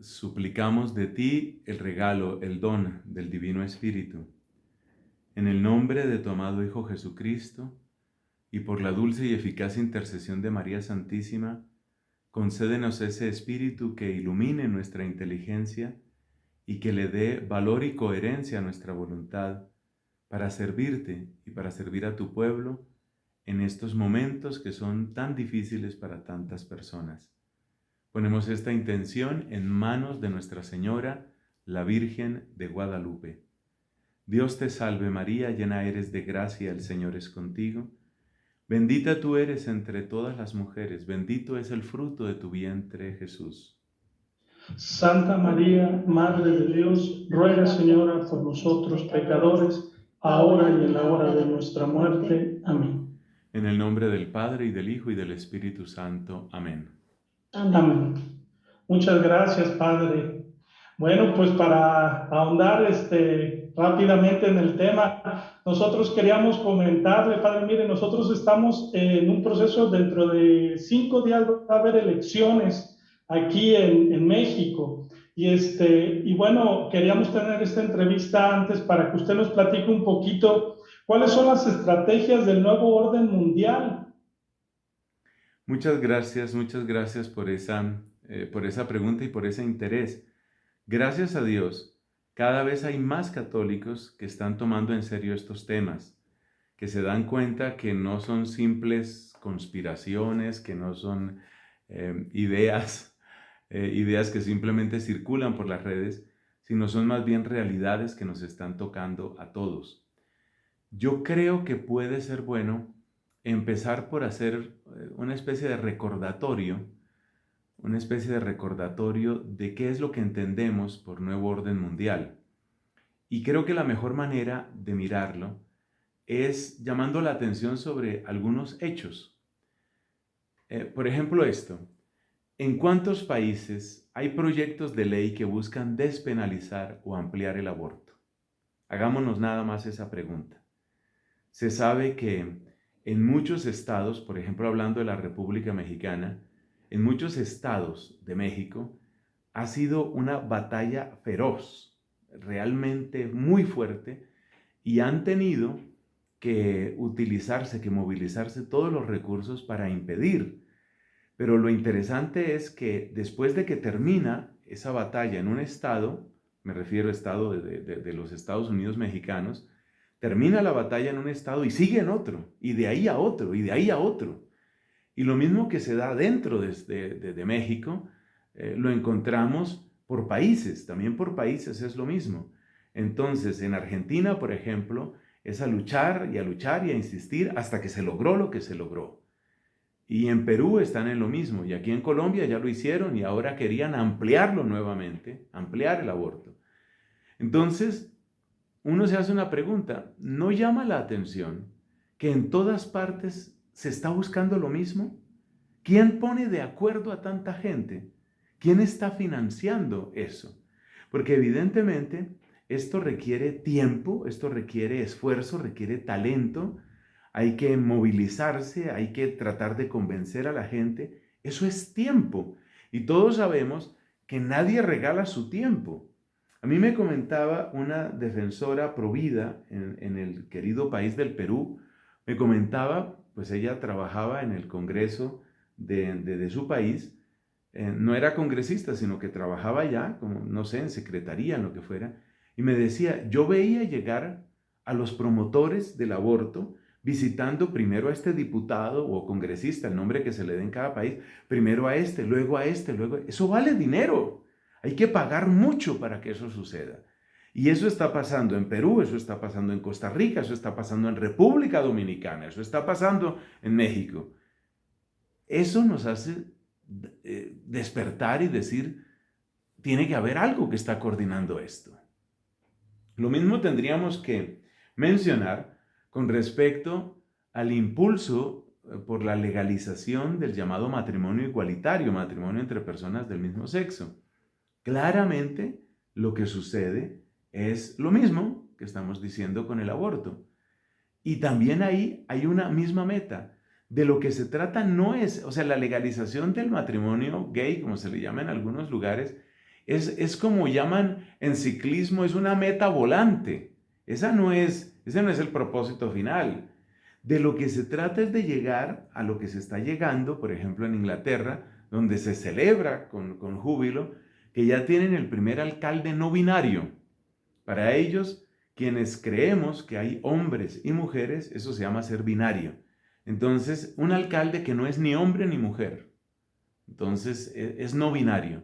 suplicamos de ti el regalo, el don del Divino Espíritu. En el nombre de tu amado Hijo Jesucristo, y por la dulce y eficaz intercesión de María Santísima, concédenos ese Espíritu que ilumine nuestra inteligencia y que le dé valor y coherencia a nuestra voluntad para servirte y para servir a tu pueblo en estos momentos que son tan difíciles para tantas personas. Ponemos esta intención en manos de Nuestra Señora, la Virgen de Guadalupe. Dios te salve María, llena eres de gracia, el Señor es contigo. Bendita tú eres entre todas las mujeres, bendito es el fruto de tu vientre, Jesús. Santa María, Madre de Dios, ruega, Señora, por nosotros pecadores, ahora y en la hora de nuestra muerte. Amén. En el nombre del Padre, y del Hijo, y del Espíritu Santo. Amén. Amén. Muchas gracias, Padre. Bueno, pues para ahondar rápidamente en el tema, nosotros queríamos comentarle, Padre, mire, nosotros estamos en un proceso, dentro de 5 días va a haber elecciones aquí en México. Y bueno, queríamos tener esta entrevista antes para que usted nos platique un poquito cuáles son las estrategias del nuevo orden mundial. Muchas gracias por esa pregunta y por ese interés. Gracias a Dios, cada vez hay más católicos que están tomando en serio estos temas, que se dan cuenta que no son simples conspiraciones, que no son ideas que simplemente circulan por las redes, sino son más bien realidades que nos están tocando a todos. Yo creo que puede ser bueno empezar por hacer una especie de recordatorio de qué es lo que entendemos por nuevo orden mundial. Y creo que la mejor manera de mirarlo es llamando la atención sobre algunos hechos. Por ejemplo, ¿en cuántos países hay proyectos de ley que buscan despenalizar o ampliar el aborto? Hagámonos nada más esa pregunta. Se sabe que en muchos estados, por ejemplo hablando de la República Mexicana, en muchos estados de México ha sido una batalla feroz, realmente muy fuerte, y han tenido que movilizarse todos los recursos para impedir. Pero lo interesante es que después de que termina esa batalla en un estado, me refiero al estado de los Estados Unidos mexicanos, termina la batalla en un estado y sigue en otro, y de ahí a otro, y de ahí a otro. Y lo mismo que se da dentro de México, lo encontramos por países, también por países es lo mismo. Entonces, en Argentina, por ejemplo, es a luchar y a insistir hasta que se logró lo que se logró. Y en Perú están en lo mismo, y aquí en Colombia ya lo hicieron y ahora querían ampliarlo nuevamente, ampliar el aborto. Entonces, uno se hace una pregunta, ¿no llama la atención que en todas partes se está buscando lo mismo? ¿Quién pone de acuerdo a tanta gente? ¿Quién está financiando eso? Porque evidentemente esto requiere tiempo, esto requiere esfuerzo, requiere talento, hay que movilizarse, hay que tratar de convencer a la gente. Eso es tiempo. Y todos sabemos que nadie regala su tiempo. A mí me comentaba una defensora provida en el querido país del Perú, me comentaba, pues ella trabajaba en el Congreso de su país, no era congresista, sino que trabajaba allá, como, no sé, en secretaría, en lo que fuera, y me decía, yo veía llegar a los promotores del aborto, visitando primero a este diputado o congresista, el nombre que se le dé en cada país, primero a este, luego a este, luego... Eso vale dinero. Hay que pagar mucho para que eso suceda. Y eso está pasando en Perú, eso está pasando en Costa Rica, eso está pasando en República Dominicana, eso está pasando en México. Eso nos hace despertar y decir, tiene que haber algo que está coordinando esto. Lo mismo tendríamos que mencionar con respecto al impulso por la legalización del llamado matrimonio igualitario, matrimonio entre personas del mismo sexo. Claramente lo que sucede es lo mismo que estamos diciendo con el aborto. Y también ahí hay una misma meta. De lo que se trata no es, o sea, la legalización del matrimonio gay, como se le llama en algunos lugares, Es como llaman en ciclismo, es una meta volante. Ese no es el propósito final. De lo que se trata es de llegar a lo que se está llegando, por ejemplo, en Inglaterra, donde se celebra con júbilo que ya tienen el primer alcalde no binario. Para ellos, quienes creemos que hay hombres y mujeres, eso se llama ser binario. Entonces, un alcalde que no es ni hombre ni mujer. Entonces, es no binario.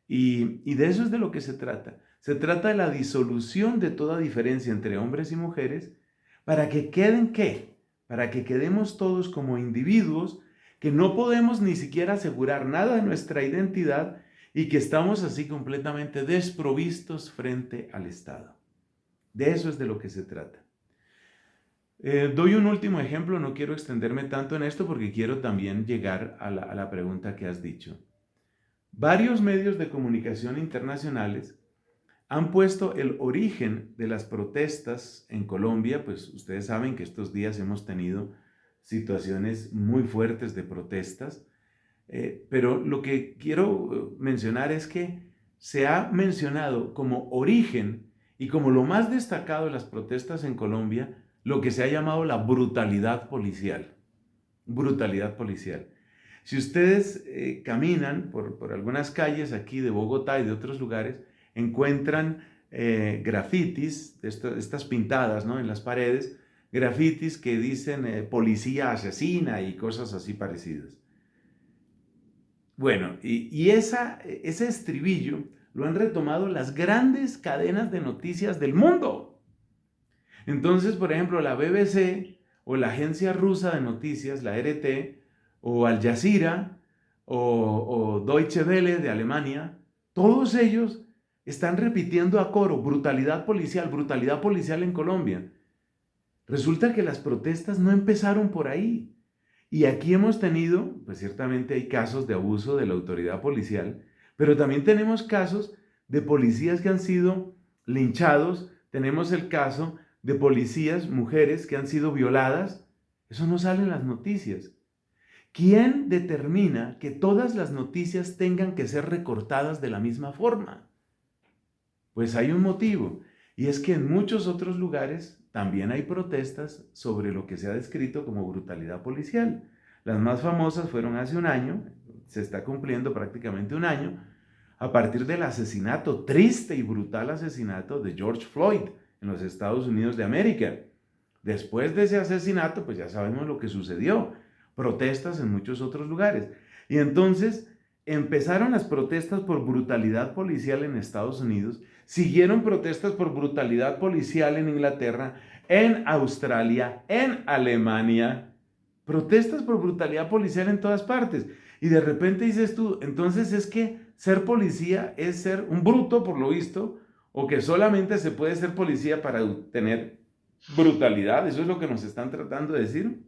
Y de eso es de lo que se trata. Se trata de la disolución de toda diferencia entre hombres y mujeres para que queden ¿qué? Para que quedemos todos como individuos que no podemos ni siquiera asegurar nada de nuestra identidad y que estamos así completamente desprovistos frente al Estado. De eso es de lo que se trata. Doy un último ejemplo, no quiero extenderme tanto en esto porque quiero también llegar a la pregunta que has dicho. Varios medios de comunicación internacionales han puesto el origen de las protestas en Colombia, pues ustedes saben que estos días hemos tenido situaciones muy fuertes de protestas, pero lo que quiero mencionar es que se ha mencionado como origen y como lo más destacado de las protestas en Colombia, lo que se ha llamado la brutalidad policial. Brutalidad policial. Si ustedes caminan por algunas calles aquí de Bogotá y de otros lugares, encuentran grafitis, estas pintadas, ¿no?, en las paredes, grafitis que dicen policía asesina y cosas así parecidas. Bueno, y ese estribillo lo han retomado las grandes cadenas de noticias del mundo. Entonces, por ejemplo, la BBC o la agencia rusa de noticias, la RT, o Al Jazeera, o Deutsche Welle de Alemania, todos ellos están repitiendo a coro brutalidad policial en Colombia. Resulta que las protestas no empezaron por ahí. Y aquí hemos tenido, pues ciertamente hay casos de abuso de la autoridad policial, pero también tenemos casos de policías que han sido linchados, tenemos el caso de policías, mujeres que han sido violadas. Eso no sale en las noticias. ¿Quién determina que todas las noticias tengan que ser recortadas de la misma forma? Pues hay un motivo, y es que en muchos otros lugares también hay protestas sobre lo que se ha descrito como brutalidad policial. Las más famosas fueron hace un año, se está cumpliendo prácticamente un año, a partir del asesinato, triste y brutal asesinato de George Floyd en los Estados Unidos de América. Después de ese asesinato, pues ya sabemos lo que sucedió, protestas en muchos otros lugares. Y entonces empezaron las protestas por brutalidad policial en Estados Unidos, siguieron protestas por brutalidad policial en Inglaterra, en Australia, en Alemania, protestas por brutalidad policial en todas partes. Y de repente dices tú, entonces es que ser policía es ser un bruto por lo visto, o que solamente se puede ser policía para tener brutalidad. Eso es lo que nos están tratando de decir.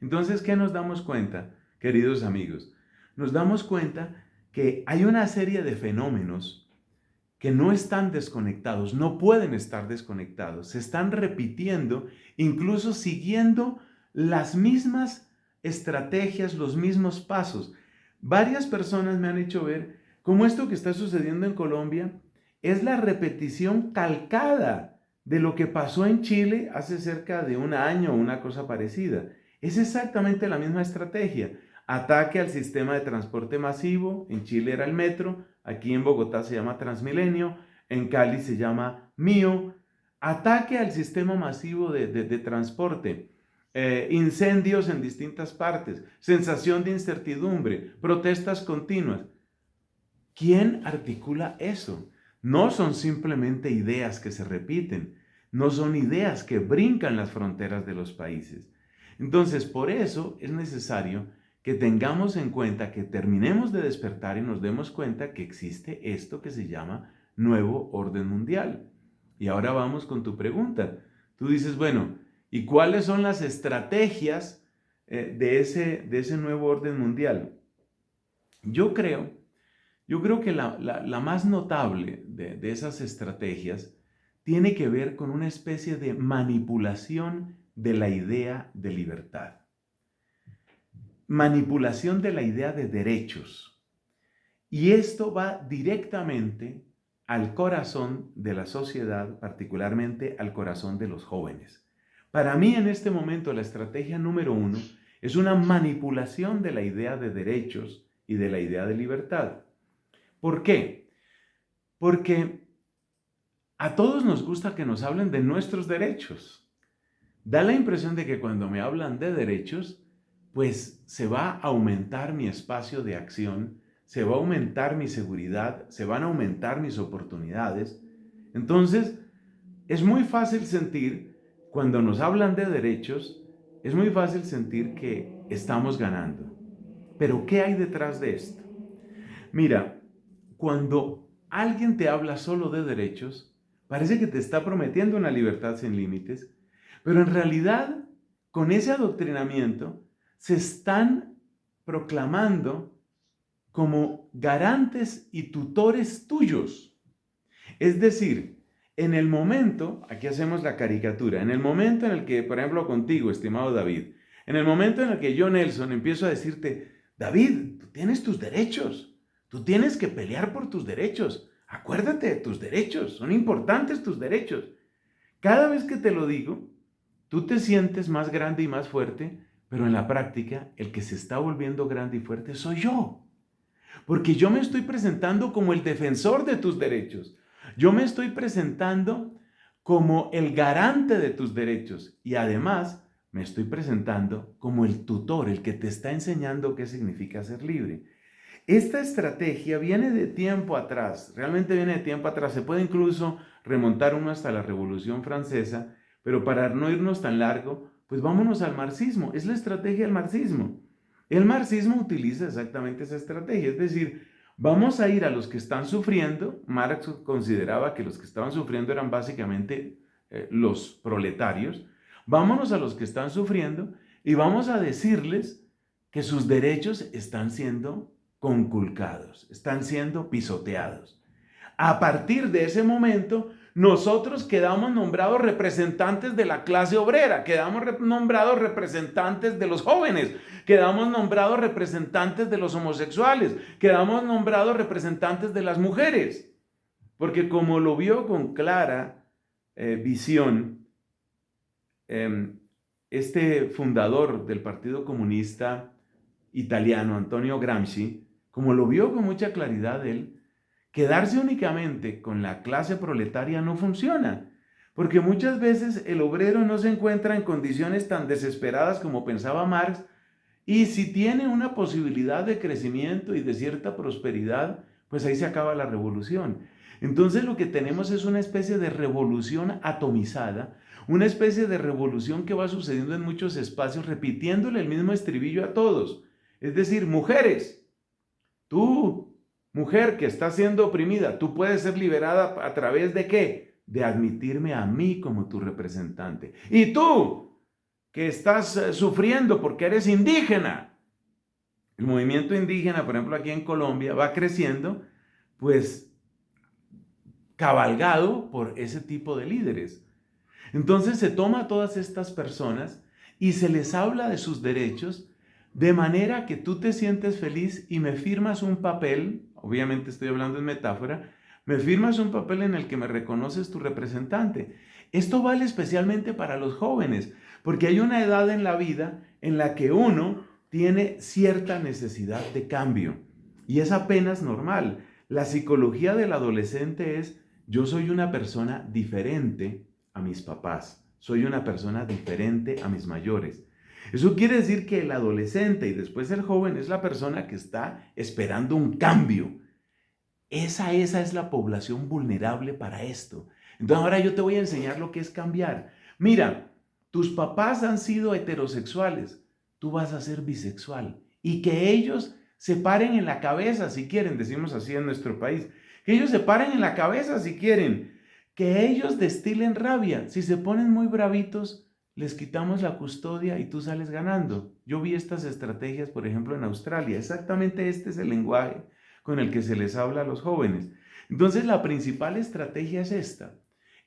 Entonces, ¿qué nos damos cuenta, queridos amigos? Nos damos cuenta que hay una serie de fenómenos que no están desconectados, no pueden estar desconectados, se están repitiendo, incluso siguiendo las mismas estrategias, los mismos pasos. Varias personas me han hecho ver cómo esto que está sucediendo en Colombia es la repetición calcada de lo que pasó en Chile hace cerca de un año o una cosa parecida. Es exactamente la misma estrategia. Ataque al sistema de transporte masivo, en Chile era el metro, aquí en Bogotá se llama Transmilenio, en Cali se llama Mío. Ataque al sistema masivo de transporte, incendios en distintas partes, sensación de incertidumbre, protestas continuas. ¿Quién articula eso? No son simplemente ideas que se repiten, no son ideas que brincan las fronteras de los países. Entonces, por eso es necesario que tengamos en cuenta, que terminemos de despertar y nos demos cuenta que existe esto que se llama nuevo orden mundial. Y ahora vamos con tu pregunta. Tú dices, bueno, ¿y cuáles son las estrategias de ese nuevo orden mundial? Yo creo que la más notable de esas estrategias tiene que ver con una especie de manipulación de la idea de libertad. Manipulación de la idea de derechos. Y esto va directamente al corazón de la sociedad, particularmente al corazón de los jóvenes. Para mí en este momento la estrategia número 1 es una manipulación de la idea de derechos y de la idea de libertad. ¿Por qué? Porque a todos nos gusta que nos hablen de nuestros derechos. Da la impresión de que cuando me hablan de derechos, pues se va a aumentar mi espacio de acción, se va a aumentar mi seguridad, se van a aumentar mis oportunidades. Entonces, es muy fácil sentir, cuando nos hablan de derechos, es muy fácil sentir que estamos ganando. Pero ¿qué hay detrás de esto? Mira, cuando alguien te habla solo de derechos, parece que te está prometiendo una libertad sin límites, pero en realidad, con ese adoctrinamiento, se están proclamando como garantes y tutores tuyos. Es decir, en el momento, aquí hacemos la caricatura, en el momento en el que, por ejemplo, contigo, estimado David, en el momento en el que yo, Nelson, empiezo a decirte, David, tú tienes tus derechos, tú tienes que pelear por tus derechos, acuérdate de tus derechos, son importantes tus derechos. Cada vez que te lo digo, tú te sientes más grande y más fuerte, pero en la práctica, el que se está volviendo grande y fuerte soy yo. Porque yo me estoy presentando como el defensor de tus derechos. Yo me estoy presentando como el garante de tus derechos. Y además, me estoy presentando como el tutor, el que te está enseñando qué significa ser libre. Esta estrategia viene de tiempo atrás, realmente viene de tiempo atrás. Se puede incluso remontar uno hasta la Revolución Francesa, pero para no irnos tan largo, pues vámonos al marxismo. Es la estrategia del marxismo. El marxismo utiliza exactamente esa estrategia, es decir, vamos a ir a los que están sufriendo. Marx consideraba que los que estaban sufriendo eran básicamente los proletarios. Vámonos a los que están sufriendo y vamos a decirles que sus derechos están siendo conculcados, están siendo pisoteados. A partir de ese momento, nosotros quedamos nombrados representantes de la clase obrera, quedamos nombrados representantes de los jóvenes, quedamos nombrados representantes de los homosexuales, quedamos nombrados representantes de las mujeres. Porque como lo vio con clara visión este fundador del Partido Comunista Italiano, Antonio Gramsci, como lo vio con mucha claridad él, quedarse únicamente con la clase proletaria no funciona, porque muchas veces el obrero no se encuentra en condiciones tan desesperadas como pensaba Marx, y si tiene una posibilidad de crecimiento y de cierta prosperidad, pues ahí se acaba la revolución. Entonces lo que tenemos es una especie de revolución atomizada, una especie de revolución que va sucediendo en muchos espacios, repitiéndole el mismo estribillo a todos. Es decir, mujeres, tú, mujer que está siendo oprimida, tú puedes ser liberada a través de ¿qué? De admitirme a mí como tu representante. Y tú, que estás sufriendo porque eres indígena. El movimiento indígena, por ejemplo, aquí en Colombia, va creciendo, pues, cabalgado por ese tipo de líderes. Entonces se toma a todas estas personas y se les habla de sus derechos de manera que tú te sientes feliz y me firmas un papel, obviamente estoy hablando en metáfora, me firmas un papel en el que me reconoces tu representante. Esto vale especialmente para los jóvenes, porque hay una edad en la vida en la que uno tiene cierta necesidad de cambio y es apenas normal. La psicología del adolescente es: yo soy una persona diferente a mis papás, soy una persona diferente a mis mayores. Eso quiere decir que el adolescente y después el joven es la persona que está esperando un cambio. Esa es la población vulnerable para esto. Entonces ahora yo te voy a enseñar lo que es cambiar. Mira, tus papás han sido heterosexuales, tú vas a ser bisexual. Y que ellos se paren en la cabeza si quieren, decimos así en nuestro país, que ellos se paren en la cabeza si quieren, que ellos destilen rabia. Si se ponen muy bravitos, les quitamos la custodia y tú sales ganando. Yo vi estas estrategias, por ejemplo, en Australia. Exactamente este es el lenguaje con el que se les habla a los jóvenes. Entonces, la principal estrategia es esta.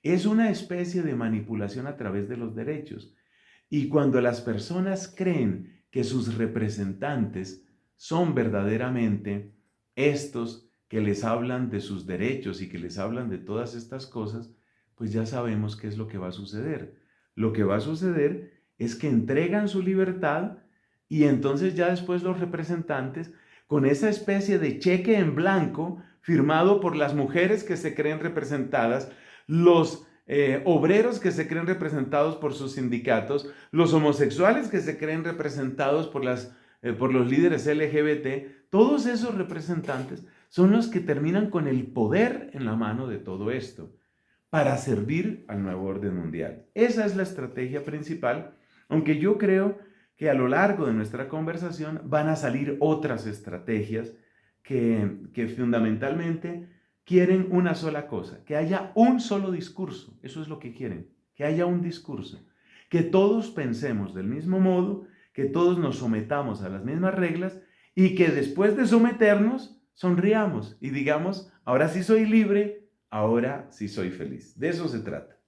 Es una especie de manipulación a través de los derechos. Y cuando las personas creen que sus representantes son verdaderamente estos que les hablan de sus derechos y que les hablan de todas estas cosas, pues ya sabemos qué es lo que va a suceder. Lo que va a suceder es que entregan su libertad y entonces ya después los representantes, con esa especie de cheque en blanco firmado por las mujeres que se creen representadas, los obreros que se creen representados por sus sindicatos, los homosexuales que se creen representados por los líderes LGBT, todos esos representantes son los que terminan con el poder en la mano de todo esto para servir al nuevo orden mundial. Esa es la estrategia principal, aunque yo creo que a lo largo de nuestra conversación van a salir otras estrategias que fundamentalmente quieren una sola cosa, que haya un solo discurso. Eso es lo que quieren, que haya un discurso, que todos pensemos del mismo modo, que todos nos sometamos a las mismas reglas y que después de someternos sonriamos y digamos, ahora sí soy libre, ahora sí soy feliz. De eso se trata.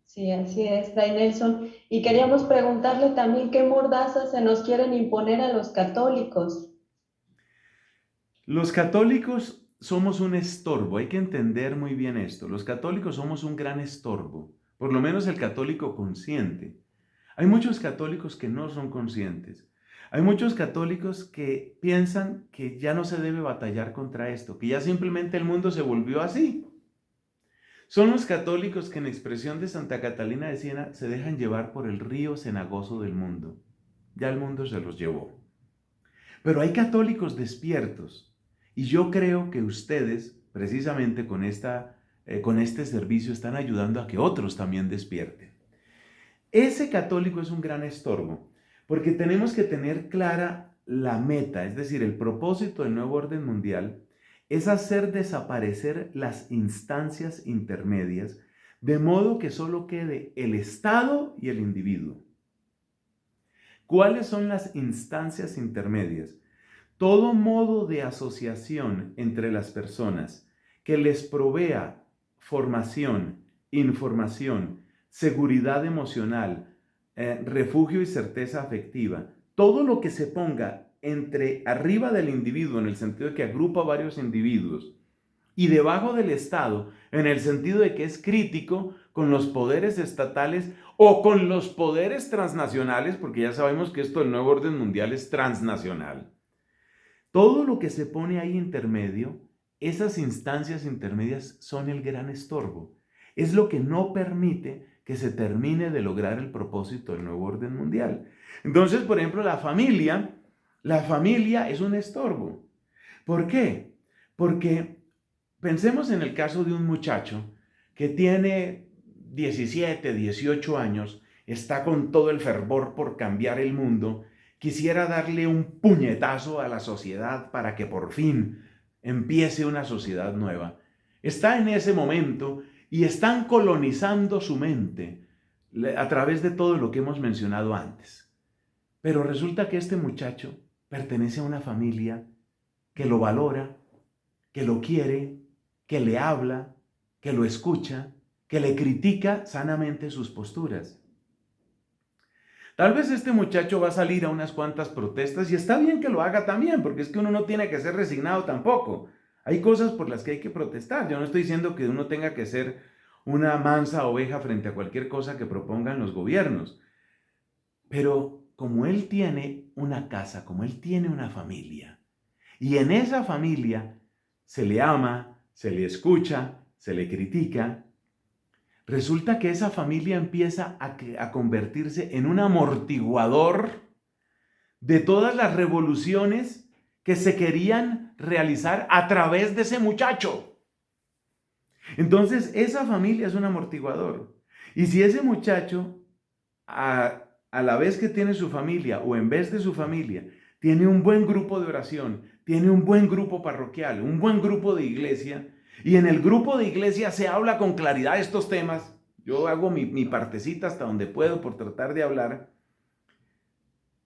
Sí, así es, Fray Nelson. Y queríamos preguntarle también qué mordazas se nos quieren imponer a los católicos. Los católicos somos un estorbo, hay que entender muy bien esto. Los católicos somos un gran estorbo, por lo menos el católico consciente. Hay muchos católicos que no son conscientes. Hay muchos católicos que piensan que ya no se debe batallar contra esto, que ya simplemente el mundo se volvió así. Son los católicos que en expresión de Santa Catalina de Siena se dejan llevar por el río cenagoso del mundo. Ya el mundo se los llevó. Pero hay católicos despiertos y yo creo que ustedes, precisamente con este servicio, están ayudando a que otros también despierten. Ese católico es un gran estorbo porque tenemos que tener clara la meta, es decir, el propósito del nuevo orden mundial es hacer desaparecer las instancias intermedias, de modo que solo quede el Estado y el individuo. ¿Cuáles son las instancias intermedias? Todo modo de asociación entre las personas que les provea formación, información, seguridad emocional, refugio y certeza afectiva, todo lo que se ponga entre arriba del individuo, en el sentido de que agrupa varios individuos, y debajo del Estado, en el sentido de que es crítico con los poderes estatales o con los poderes transnacionales, porque ya sabemos que esto del nuevo orden mundial es transnacional. Todo lo que se pone ahí intermedio, esas instancias intermedias son el gran estorbo. Es lo que no permite que se termine de lograr el propósito del nuevo orden mundial. Entonces, por ejemplo, la familia es un estorbo. ¿Por qué? Porque pensemos en el caso de un muchacho que tiene 17, 18 años, está con todo el fervor por cambiar el mundo, quisiera darle un puñetazo a la sociedad para que por fin empiece una sociedad nueva. Está en ese momento y están colonizando su mente a través de todo lo que hemos mencionado antes. Pero resulta que este muchacho pertenece a una familia que lo valora, que lo quiere, que le habla, que lo escucha, que le critica sanamente sus posturas. Tal vez este muchacho va a salir a unas cuantas protestas y está bien que lo haga también, porque es que uno no tiene que ser resignado tampoco. Hay cosas por las que hay que protestar. Yo no estoy diciendo que uno tenga que ser una mansa oveja frente a cualquier cosa que propongan los gobiernos. Pero como él tiene una casa, como él tiene una familia, y en esa familia se le ama, se le escucha, se le critica, resulta que esa familia empieza a convertirse en un amortiguador de todas las revoluciones que se querían realizar a través de ese muchacho. Entonces, esa familia es un amortiguador. Y si ese muchacho, a la vez que tiene su familia o en vez de su familia, tiene un buen grupo de oración, tiene un buen grupo parroquial, un buen grupo de iglesia, y en el grupo de iglesia se habla con claridad de estos temas, yo hago mi partecita hasta donde puedo por tratar de hablar,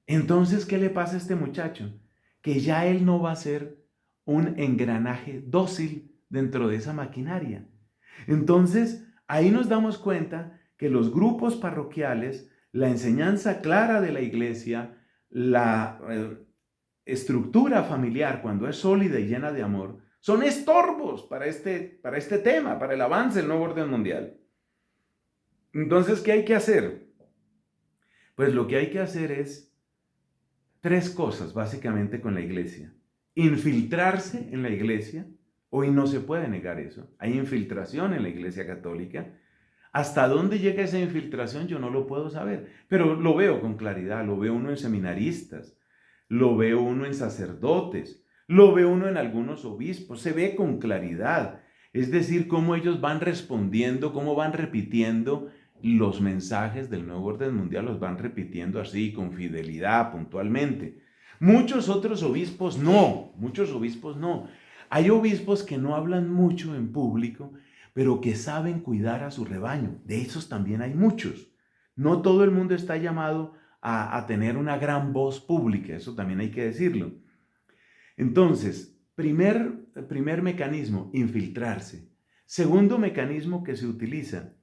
entonces, ¿qué le pasa a este muchacho? Que ya él no va a ser un engranaje dócil dentro de esa maquinaria. Entonces, ahí nos damos cuenta que los grupos parroquiales, la enseñanza clara de la iglesia, estructura familiar, cuando es sólida y llena de amor, son estorbos para este tema, para el avance del nuevo orden mundial. Entonces, ¿qué hay que hacer? Pues lo que hay que hacer es 3 cosas básicamente con la iglesia. Infiltrarse en la iglesia. Hoy no se puede negar eso. Hay infiltración en la iglesia católica. ¿Hasta dónde llega esa infiltración? Yo no lo puedo saber, pero lo veo con claridad. Lo veo uno en seminaristas, lo veo uno en sacerdotes, lo veo uno en algunos obispos. Se ve con claridad. Es decir, cómo ellos van respondiendo, cómo van repitiendo los mensajes del nuevo orden mundial, los van repitiendo así, con fidelidad, puntualmente. Muchos otros obispos no. Hay obispos que no hablan mucho en público, pero que saben cuidar a su rebaño. De esos también hay muchos. No todo el mundo está llamado a tener una gran voz pública, eso también hay que decirlo. Entonces, primer mecanismo, infiltrarse. Segundo mecanismo que se utiliza,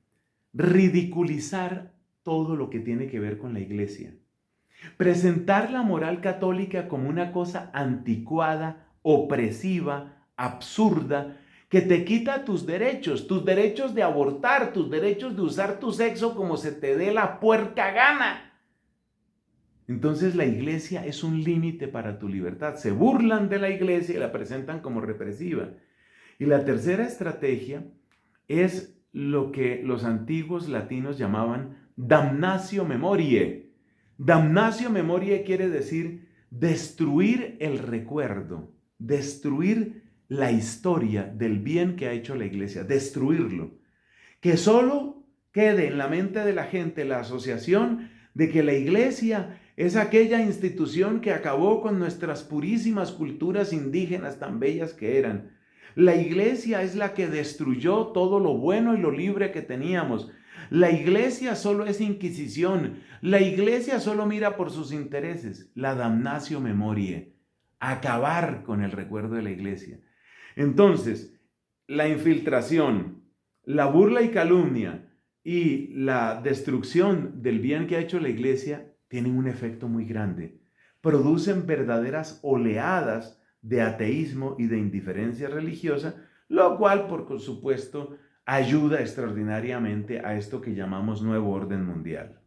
ridiculizar todo lo que tiene que ver con la iglesia. Presentar la moral católica como una cosa anticuada, opresiva, absurda, que te quita tus derechos de abortar, tus derechos de usar tu sexo como se te dé la puerca gana. Entonces la iglesia es un límite para tu libertad. Se burlan de la iglesia y la presentan como represiva. Y la tercera estrategia es lo que los antiguos latinos llamaban damnatio memoriae. Damnatio memoriae quiere decir destruir el recuerdo, destruir la historia del bien que ha hecho la iglesia, destruirlo. Que solo quede en la mente de la gente la asociación de que la iglesia es aquella institución que acabó con nuestras purísimas culturas indígenas tan bellas que eran. La iglesia es la que destruyó todo lo bueno y lo libre que teníamos. La iglesia solo es inquisición. La iglesia solo mira por sus intereses. La damnatio memoriae. Acabar con el recuerdo de la iglesia. Entonces, la infiltración, la burla y calumnia y la destrucción del bien que ha hecho la iglesia tienen un efecto muy grande. Producen verdaderas oleadas de ateísmo y de indiferencia religiosa, lo cual, por supuesto, ayuda extraordinariamente a esto que llamamos nuevo orden mundial.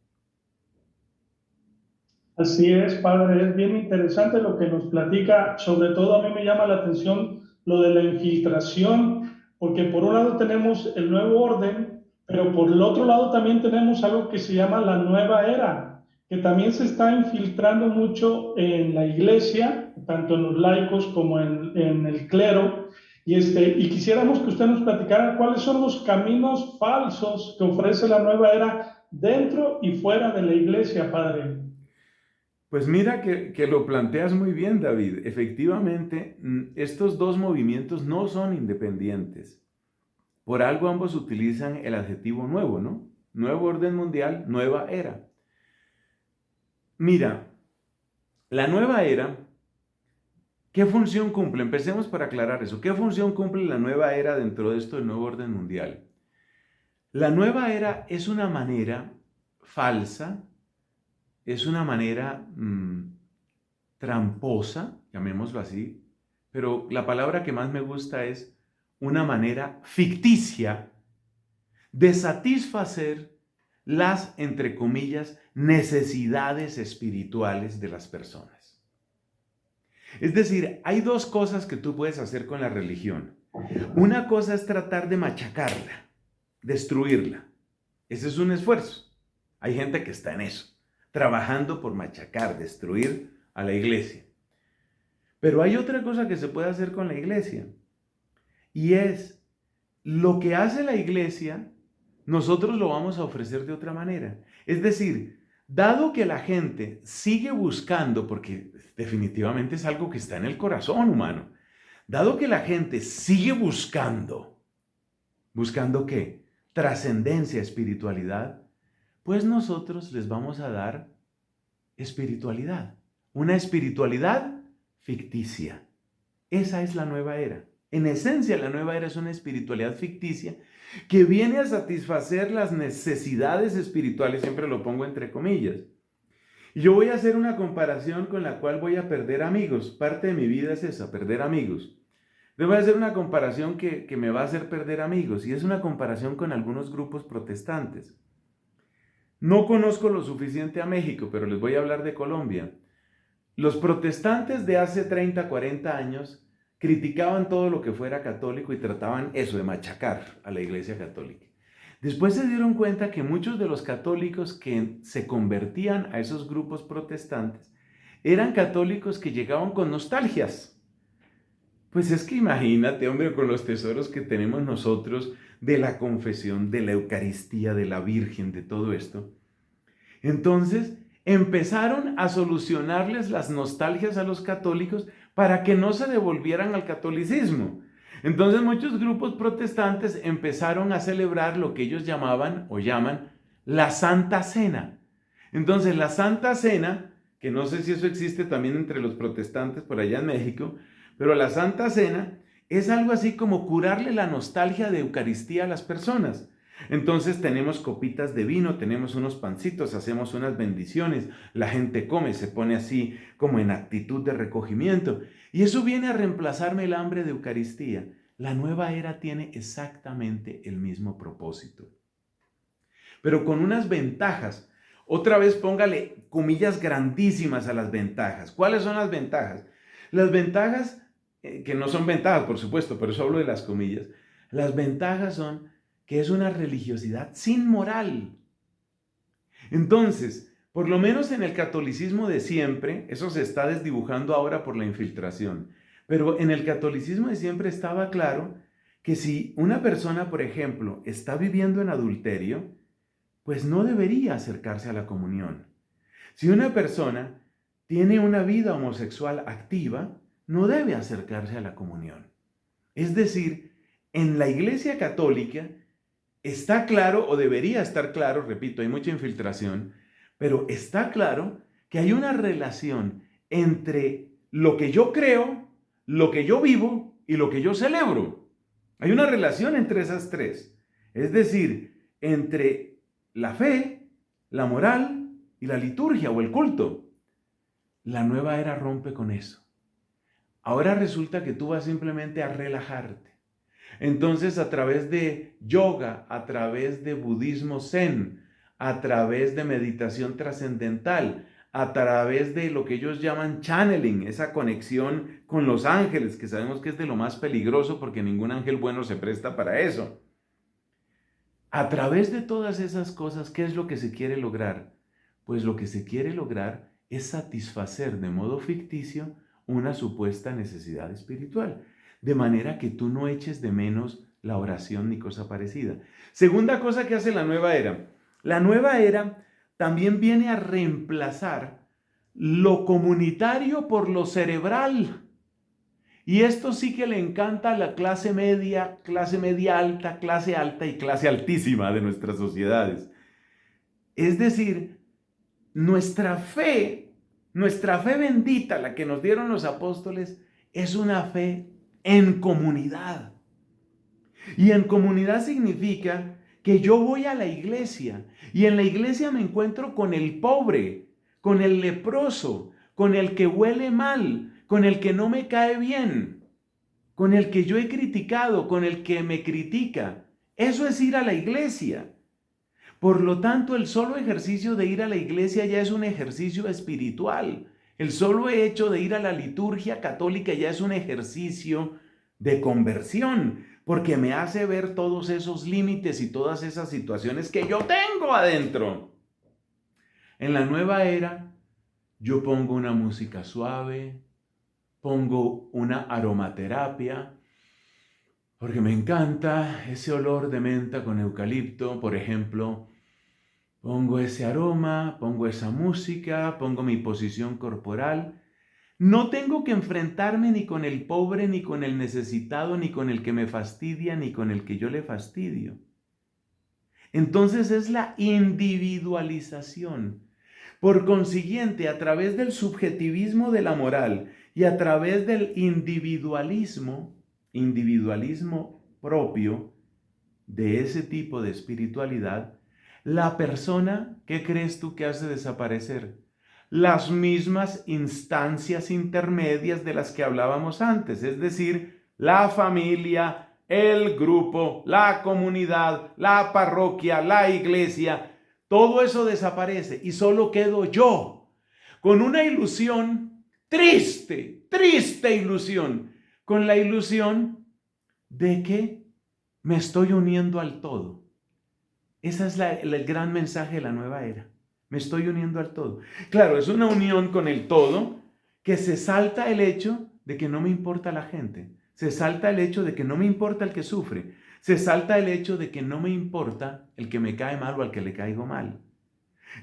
Así es, padre, es bien interesante lo que nos platica. Sobre todo a mí me llama la atención lo de la infiltración, porque por un lado tenemos el nuevo orden, pero por el otro lado también tenemos algo que se llama la nueva era, que también se está infiltrando mucho en la iglesia, tanto en los laicos como en el clero. Y quisiéramos que usted nos platicara cuáles son los caminos falsos que ofrece la nueva era dentro y fuera de la iglesia, padre. Pues mira que lo planteas muy bien, David. Efectivamente, estos dos movimientos no son independientes. Por algo ambos utilizan el adjetivo nuevo, ¿no? Nuevo orden mundial, nueva era. Mira, la nueva era, ¿qué función cumple? Empecemos por aclarar eso. ¿Qué función cumple la nueva era dentro de esto del nuevo orden mundial? La nueva era es una manera falsa, es una manera tramposa, llamémoslo así, pero la palabra que más me gusta es una manera ficticia de satisfacer las, entre comillas, necesidades espirituales de las personas. Es decir, hay dos cosas que tú puedes hacer con la religión. Una cosa es tratar de machacarla, destruirla. Ese es un esfuerzo. Hay gente que está en eso, trabajando por machacar, destruir a la iglesia. Pero hay otra cosa que se puede hacer con la iglesia, y es lo que hace la iglesia, nosotros lo vamos a ofrecer de otra manera. Es decir, dado que la gente sigue buscando, porque definitivamente es algo que está en el corazón humano, dado que la gente sigue buscando, ¿buscando qué? Trascendencia, espiritualidad, pues nosotros les vamos a dar espiritualidad, una espiritualidad ficticia. Esa es la nueva era. En esencia, la nueva era es una espiritualidad ficticia que viene a satisfacer las necesidades espirituales, siempre lo pongo entre comillas. Y yo voy a hacer una comparación con la cual voy a perder amigos. Parte de mi vida es esa, perder amigos. Yo voy a hacer una comparación que me va a hacer perder amigos, y es una comparación con algunos grupos protestantes. No conozco lo suficiente a México, pero les voy a hablar de Colombia. Los protestantes de hace 30, 40 años criticaban todo lo que fuera católico y trataban eso de machacar a la Iglesia Católica. Después se dieron cuenta que muchos de los católicos que se convertían a esos grupos protestantes eran católicos que llegaban con nostalgias. Pues es que imagínate, hombre, con los tesoros que tenemos nosotros de la confesión, de la Eucaristía, de la Virgen, de todo esto. Entonces empezaron a solucionarles las nostalgias a los católicos para que no se devolvieran al catolicismo. Entonces muchos grupos protestantes empezaron a celebrar lo que ellos llamaban o llaman la Santa Cena. Entonces la Santa Cena, que no sé si eso existe también entre los protestantes por allá en México, pero la Santa Cena es algo así como curarle la nostalgia de Eucaristía a las personas. Entonces tenemos copitas de vino, tenemos unos pancitos, hacemos unas bendiciones, la gente come, se pone así como en actitud de recogimiento. Y eso viene a reemplazarme el hambre de Eucaristía. La nueva era tiene exactamente el mismo propósito, pero con unas ventajas. Otra vez póngale comillas grandísimas a las ventajas. ¿Cuáles son las ventajas? Las ventajas, que no son ventajas, por supuesto, pero eso hablo de las comillas. Las ventajas son que es una religiosidad sin moral. Entonces, por lo menos en el catolicismo de siempre, eso se está desdibujando ahora por la infiltración, pero en el catolicismo de siempre estaba claro que si una persona, por ejemplo, está viviendo en adulterio, pues no debería acercarse a la comunión. Si una persona tiene una vida homosexual activa, no debe acercarse a la comunión. Es decir, en la Iglesia Católica está claro, o debería estar claro, repito, hay mucha infiltración, pero está claro que hay una relación entre lo que yo creo, lo que yo vivo y lo que yo celebro. Hay una relación entre esas tres. Es decir, entre la fe, la moral y la liturgia o el culto. La nueva era rompe con eso. Ahora resulta que tú vas simplemente a relajarte. Entonces, a través de yoga, a través de budismo zen, a través de meditación trascendental, a través de lo que ellos llaman channeling, esa conexión con los ángeles, que sabemos que es de lo más peligroso porque ningún ángel bueno se presta para eso. A través de todas esas cosas, ¿qué es lo que se quiere lograr? Pues lo que se quiere lograr es satisfacer de modo ficticio una supuesta necesidad espiritual, de manera que tú no eches de menos la oración ni cosa parecida. Segunda cosa que hace la nueva era. La nueva era también viene a reemplazar lo comunitario por lo cerebral. Y esto sí que le encanta a la clase media alta, clase alta y clase altísima de nuestras sociedades. Es decir, nuestra fe bendita, la que nos dieron los apóstoles, es una fe en comunidad. Y en comunidad significa que yo voy a la iglesia y en la iglesia me encuentro con el pobre, con el leproso, con el que huele mal, con el que no me cae bien, con el que yo he criticado, con el que me critica. Eso es ir a la iglesia. Por lo tanto, el solo ejercicio de ir a la iglesia ya es un ejercicio espiritual. El solo hecho de ir a la liturgia católica ya es un ejercicio de conversión, porque me hace ver todos esos límites y todas esas situaciones que yo tengo adentro. En la nueva era, yo pongo una música suave, pongo una aromaterapia, porque me encanta ese olor de menta con eucalipto, por ejemplo. Pongo ese aroma, pongo esa música, pongo mi posición corporal. No tengo que enfrentarme ni con el pobre, ni con el necesitado, ni con el que me fastidia, ni con el que yo le fastidio. Entonces es la individualización. Por consiguiente, a través del subjetivismo de la moral y a través del individualismo propio de ese tipo de espiritualidad, la persona, ¿qué crees tú que hace desaparecer? las mismas instancias intermedias de las que hablábamos antes, es decir, la familia, el grupo, la comunidad, la parroquia, la iglesia, todo eso desaparece y solo quedo yo, con una ilusión triste, triste ilusión, con la ilusión de que me estoy uniendo al todo. Ese es el gran mensaje de la nueva era. Me estoy uniendo al todo. Claro, es una unión con el todo que se salta el hecho de que no me importa la gente. Se salta el hecho de que no me importa el que sufre. Se salta el hecho de que no me importa el que me cae mal o al que le caigo mal.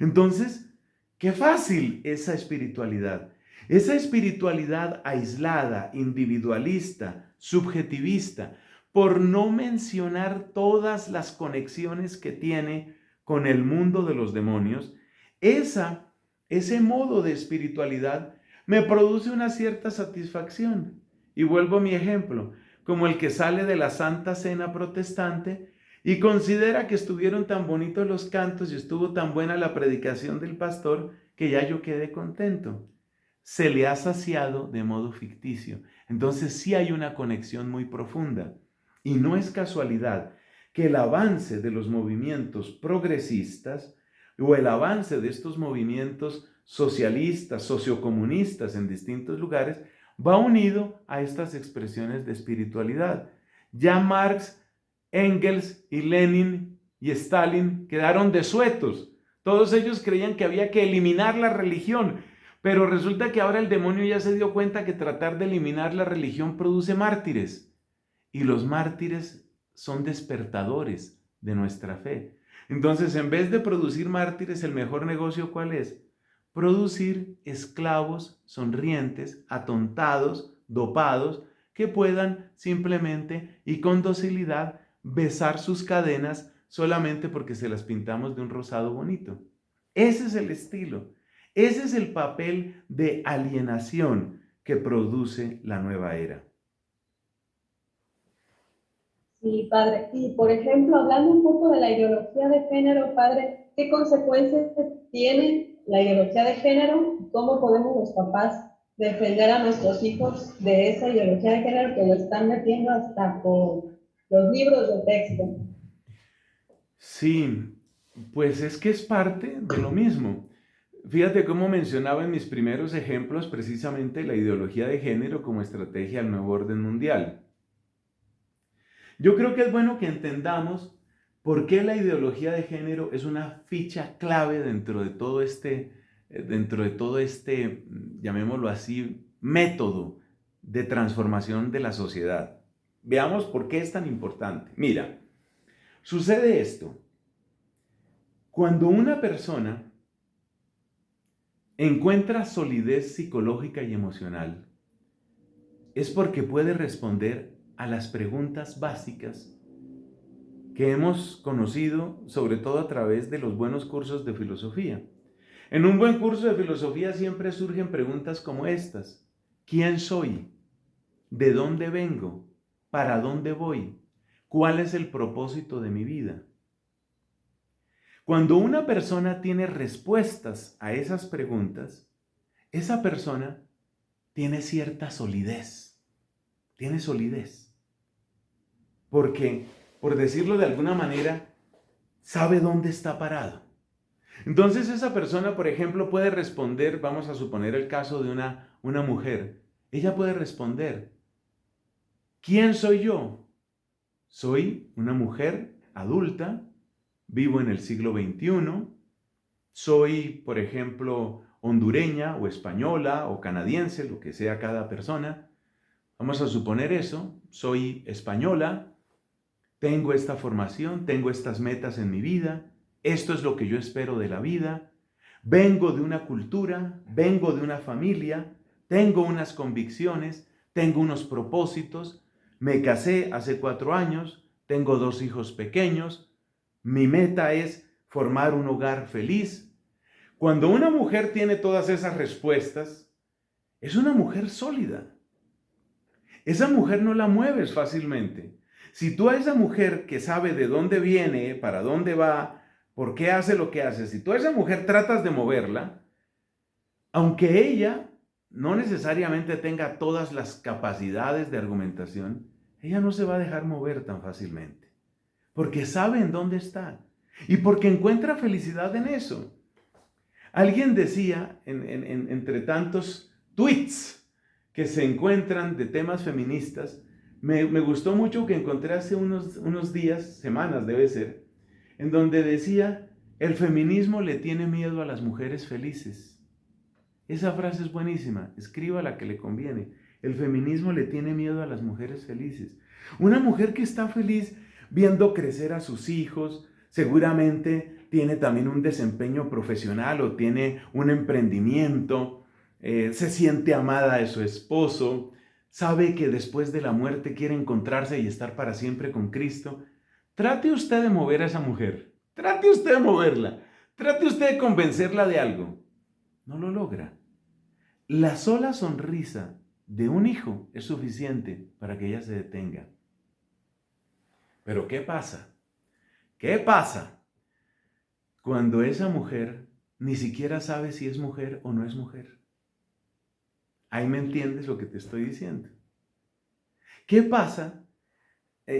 Entonces, qué fácil esa espiritualidad. Esa espiritualidad aislada, individualista, subjetivista, por no mencionar todas las conexiones que tiene con el mundo de los demonios, ese modo de espiritualidad me produce una cierta satisfacción. Y vuelvo a mi ejemplo, como el que sale de la Santa Cena protestante y considera que estuvieron tan bonitos los cantos y estuvo tan buena la predicación del pastor que ya yo quedé contento. Se le ha saciado de modo ficticio. Entonces sí hay una conexión muy profunda. Y no es casualidad que el avance de los movimientos progresistas o el avance de estos movimientos socialistas, sociocomunistas en distintos lugares, va unido a estas expresiones de espiritualidad. Ya Marx, Engels y Lenin y Stalin quedaron desuetos. Todos ellos creían que había que eliminar la religión, pero resulta que ahora el demonio ya se dio cuenta que tratar de eliminar la religión produce mártires. Y los mártires son despertadores de nuestra fe. Entonces, en vez de producir mártires, el mejor negocio, ¿cuál es? Producir esclavos sonrientes, atontados, dopados, que puedan simplemente y con docilidad besar sus cadenas solamente porque se las pintamos de un rosado bonito. Ese es el estilo, ese es el papel de alienación que produce la nueva era. Sí, padre. Y por ejemplo, hablando un poco de la ideología de género, padre, ¿qué consecuencias tiene la ideología de género? ¿Cómo podemos los papás defender a nuestros hijos de esa ideología de género que lo están metiendo hasta por los libros de texto? Sí, pues es que es parte de lo mismo. Fíjate cómo mencionaba en mis primeros ejemplos precisamente la ideología de género como estrategia al nuevo orden mundial. Yo creo que es bueno que entendamos por qué la ideología de género es una ficha clave dentro de todo este, llamémoslo así, método de transformación de la sociedad. Veamos por qué es tan importante. Mira, sucede esto. Cuando una persona encuentra solidez psicológica y emocional, es porque puede responder a las preguntas básicas que hemos conocido, sobre todo a través de los buenos cursos de filosofía. En un buen curso de filosofía siempre surgen preguntas como estas: ¿quién soy? ¿De dónde vengo? ¿Para dónde voy? ¿Cuál es el propósito de mi vida? Cuando una persona tiene respuestas a esas preguntas, esa persona tiene cierta solidez. Tiene solidez. Porque, por decirlo de alguna manera, sabe dónde está parado. Entonces esa persona, por ejemplo, puede responder, vamos a suponer el caso de una mujer. Ella puede responder: ¿quién soy yo? Soy una mujer adulta, vivo en el siglo XXI, soy, por ejemplo, hondureña o española o canadiense, lo que sea cada persona. Vamos a suponer eso, soy española, tengo esta formación, tengo estas metas en mi vida, esto es lo que yo espero de la vida, vengo de una cultura, vengo de una familia, tengo unas convicciones, tengo unos propósitos, me casé hace 4 años, tengo 2 hijos pequeños, mi meta es formar un hogar feliz. Cuando una mujer tiene todas esas respuestas, es una mujer sólida. Esa mujer no la mueves fácilmente. Si tú a esa mujer que sabe de dónde viene, para dónde va, por qué hace lo que hace, si tú a esa mujer tratas de moverla, aunque ella no necesariamente tenga todas las capacidades de argumentación, ella no se va a dejar mover tan fácilmente, porque sabe en dónde está y porque encuentra felicidad en eso. Alguien decía, entre tantos tweets que se encuentran de temas feministas, me gustó mucho que encontré hace unos días, semanas debe ser, en donde decía, el feminismo le tiene miedo a las mujeres felices. Esa frase es buenísima, escriba la que le conviene. El feminismo le tiene miedo a las mujeres felices. Una mujer que está feliz viendo crecer a sus hijos, seguramente tiene también un desempeño profesional o tiene un emprendimiento, se siente amada de su esposo, sabe que después de la muerte quiere encontrarse y estar para siempre con Cristo. Trate usted de mover a esa mujer, trate usted de moverla, trate usted de convencerla de algo. No lo logra. La sola sonrisa de un hijo es suficiente para que ella se detenga. Pero ¿qué pasa? ¿Qué pasa cuando esa mujer ni siquiera sabe si es mujer o no es mujer? Ahí me entiendes lo que te estoy diciendo. ¿Qué pasa?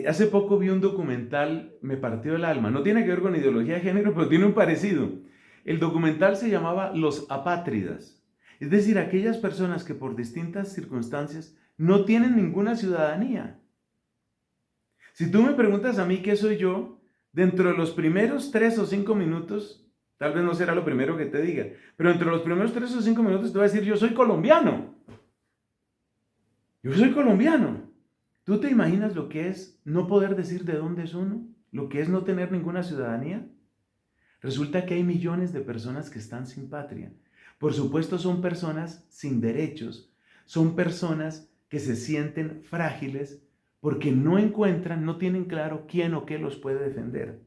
Hace poco vi un documental, me partió el alma. No tiene que ver con ideología de género, pero tiene un parecido. El documental se llamaba Los Apátridas. Es decir, aquellas personas que por distintas circunstancias no tienen ninguna ciudadanía. Si tú me preguntas a mí qué soy yo, dentro de los primeros 3 o 5 minutos, tal vez no será lo primero que te diga, pero dentro de los primeros 3 o 5 minutos te voy a decir, yo soy colombiano. Yo soy colombiano. ¿Tú te imaginas lo que es no poder decir de dónde es uno? ¿Lo que es no tener ninguna ciudadanía? Resulta que hay millones de personas que están sin patria. Por supuesto, son personas sin derechos, son personas que se sienten frágiles porque no encuentran, no tienen claro quién o qué los puede defender.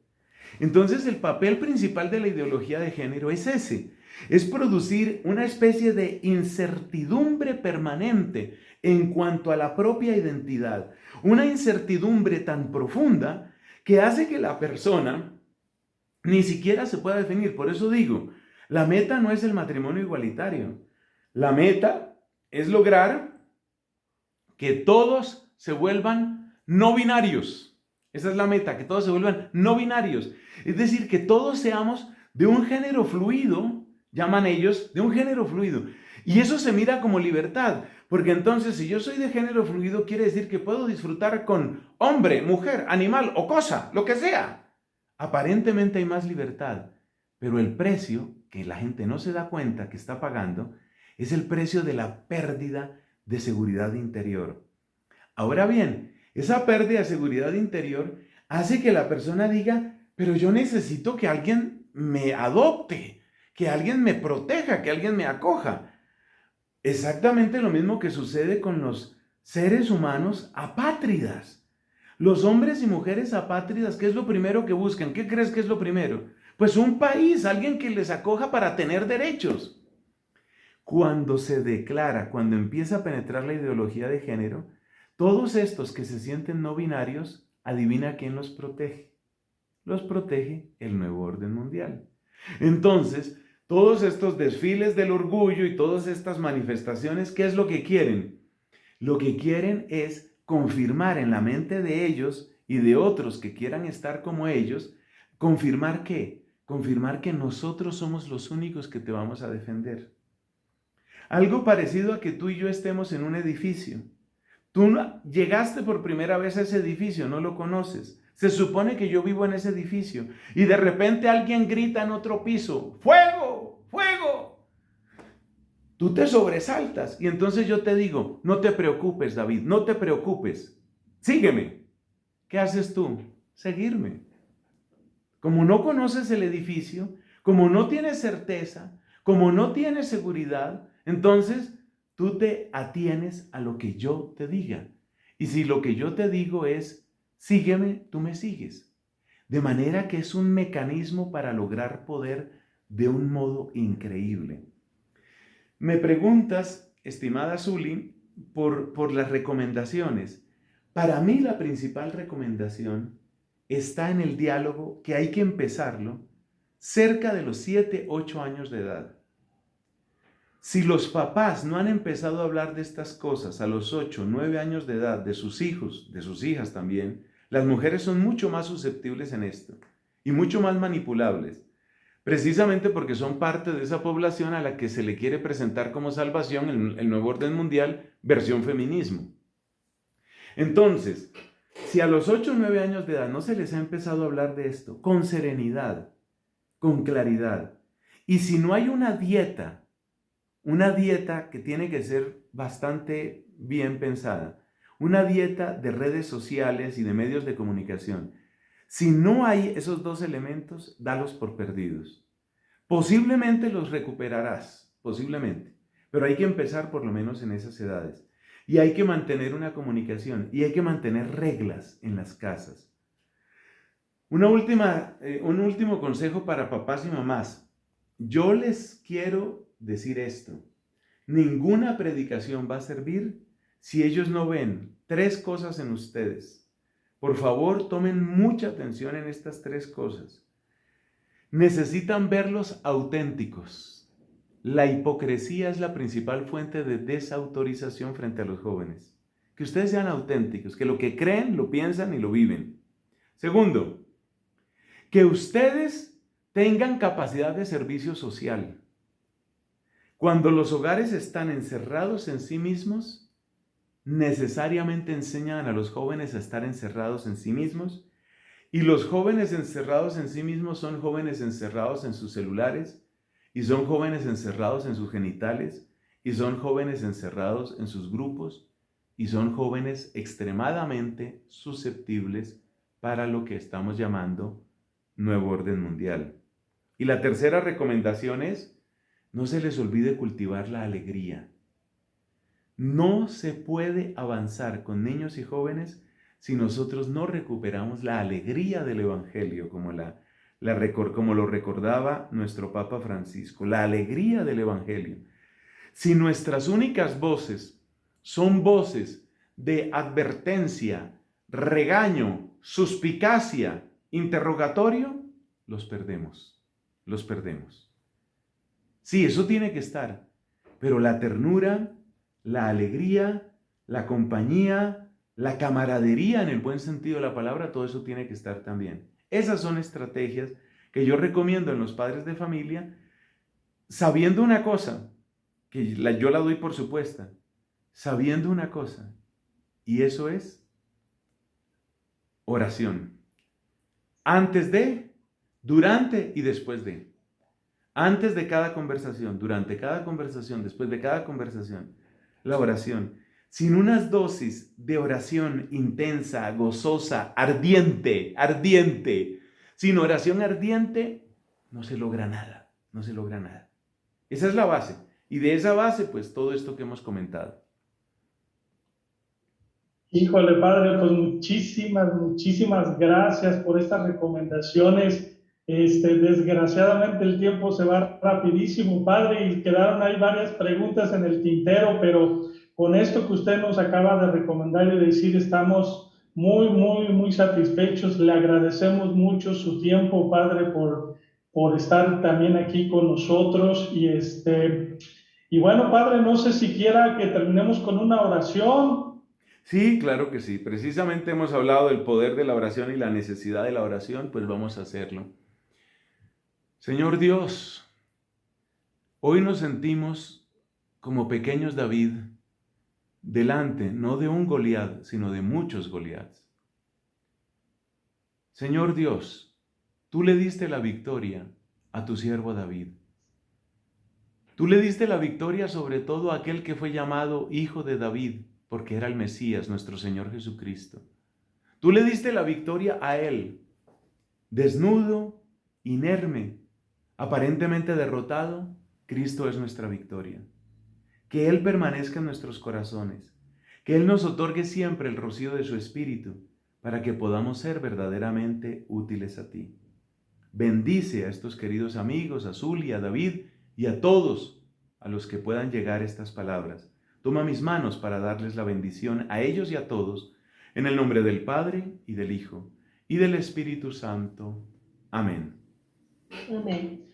Entonces, el papel principal de la ideología de género es ese, es producir una especie de incertidumbre permanente en cuanto a la propia identidad, una incertidumbre tan profunda que hace que la persona ni siquiera se pueda definir. Por eso digo, la meta no es el matrimonio igualitario. La meta es lograr que todos se vuelvan no binarios. Esa es la meta, que todos se vuelvan no binarios. Es decir, que todos seamos de un género fluido, llaman ellos, de un género fluido. Y eso se mira como libertad, porque entonces si yo soy de género fluido, quiere decir que puedo disfrutar con hombre, mujer, animal o cosa, lo que sea. Aparentemente hay más libertad, pero el precio que la gente no se da cuenta que está pagando es el precio de la pérdida de seguridad interior. Ahora bien, esa pérdida de seguridad interior hace que la persona diga, pero yo necesito que alguien me adopte, que alguien me proteja, que alguien me acoja. Exactamente lo mismo que sucede con los seres humanos apátridas. Los hombres y mujeres apátridas, ¿qué es lo primero que buscan? ¿Qué crees que es lo primero? Pues un país, alguien que les acoja para tener derechos. Cuando se declara, cuando empieza a penetrar la ideología de género, todos estos que se sienten no binarios, adivina quién los protege. Los protege el nuevo orden mundial. Entonces, todos estos desfiles del orgullo y todas estas manifestaciones, ¿qué es lo que quieren? Lo que quieren es confirmar en la mente de ellos y de otros que quieran estar como ellos, confirmar ¿qué? Confirmar que nosotros somos los únicos que te vamos a defender. Algo parecido a que tú y yo estemos en un edificio. Tú llegaste por primera vez a ese edificio, no lo conoces. Se supone que yo vivo en ese edificio y de repente alguien grita en otro piso, ¡fuego! ¡Fuego! Tú te sobresaltas y entonces yo te digo, no te preocupes, David, no te preocupes, sígueme. ¿Qué haces tú? Seguirme. Como no conoces el edificio, como no tienes certeza, como no tienes seguridad, entonces tú te atienes a lo que yo te diga. Y si lo que yo te digo es, sígueme, tú me sigues. De manera que es un mecanismo para lograr poder de un modo increíble. Me preguntas, estimada Zuli, por las recomendaciones. Para mí la principal recomendación está en el diálogo que hay que empezarlo cerca de los 7, 8 años de edad. Si los papás no han empezado a hablar de estas cosas a los 8, 9 años de edad, de sus hijos, de sus hijas también, las mujeres son mucho más susceptibles en esto y mucho más manipulables, precisamente porque son parte de esa población a la que se le quiere presentar como salvación el nuevo orden mundial, versión feminismo. Entonces, si a los 8 o 9 años de edad no se les ha empezado a hablar de esto con serenidad, con claridad, y si no hay una dieta que tiene que ser bastante bien pensada, una dieta de redes sociales y de medios de comunicación, si no hay esos dos elementos, dalos por perdidos. Posiblemente los recuperarás, posiblemente, pero hay que empezar por lo menos en esas edades. Y hay que mantener una comunicación y hay que mantener reglas en las casas. Un último consejo para papás y mamás. Yo les quiero decir esto. Ninguna predicación va a servir si ellos no ven 3 cosas en ustedes. Por favor, tomen mucha atención en estas 3 cosas. Necesitan verlos auténticos. La hipocresía es la principal fuente de desautorización frente a los jóvenes. Que ustedes sean auténticos, que lo que creen, lo piensan y lo viven. Segundo, que ustedes tengan capacidad de servicio social. Cuando los hogares están encerrados en sí mismos, necesariamente enseñan a los jóvenes a estar encerrados en sí mismos, y los jóvenes encerrados en sí mismos son jóvenes encerrados en sus celulares, y son jóvenes encerrados en sus genitales, y son jóvenes encerrados en sus grupos, y son jóvenes extremadamente susceptibles para lo que estamos llamando nuevo orden mundial. Y la tercera recomendación es, no se les olvide cultivar la alegría. No se puede avanzar con niños y jóvenes si nosotros no recuperamos la alegría del Evangelio, como lo recordaba nuestro Papa Francisco, la alegría del Evangelio. Si nuestras únicas voces son voces de advertencia, regaño, suspicacia, interrogatorio, los perdemos. Sí, eso tiene que estar, pero la ternura, la alegría, la compañía, la camaradería en el buen sentido de la palabra, todo eso tiene que estar también. Esas son estrategias que yo recomiendo en los padres de familia, sabiendo una cosa, yo la doy por supuesta, sabiendo una cosa, y eso es oración. Antes de, durante y después de. Antes de cada conversación, durante cada conversación, después de cada conversación, la oración. Sin unas dosis de oración intensa, gozosa, ardiente, sin oración ardiente, no se logra nada. Esa es la base. Y de esa base, pues todo esto que hemos comentado. Híjole, padre, pues muchísimas gracias por estas recomendaciones. Desgraciadamente el tiempo se va rapidísimo, padre, y quedaron ahí varias preguntas en el tintero, pero con esto que usted nos acaba de recomendar y decir, estamos muy satisfechos. Le agradecemos mucho su tiempo, padre, por estar también aquí con nosotros. Y bueno, padre, no sé si quiera que terminemos con una oración. Sí, claro que sí. Precisamente hemos hablado del poder de la oración y la necesidad de la oración, pues vamos a hacerlo. Señor Dios, hoy nos sentimos como pequeños David, delante no de un Goliat, sino de muchos Goliats. Señor Dios, tú le diste la victoria a tu siervo David. Tú le diste la victoria sobre todo a aquel que fue llamado Hijo de David, porque era el Mesías, nuestro Señor Jesucristo. Tú le diste la victoria a él, desnudo, inerme, aparentemente derrotado. Cristo es nuestra victoria. Que Él permanezca en nuestros corazones, que Él nos otorgue siempre el rocío de su Espíritu, para que podamos ser verdaderamente útiles a ti. Bendice a estos queridos amigos, a Zuli, a David y a todos a los que puedan llegar estas palabras. Toma mis manos para darles la bendición a ellos y a todos, en el nombre del Padre y del Hijo y del Espíritu Santo. Amén. Amén.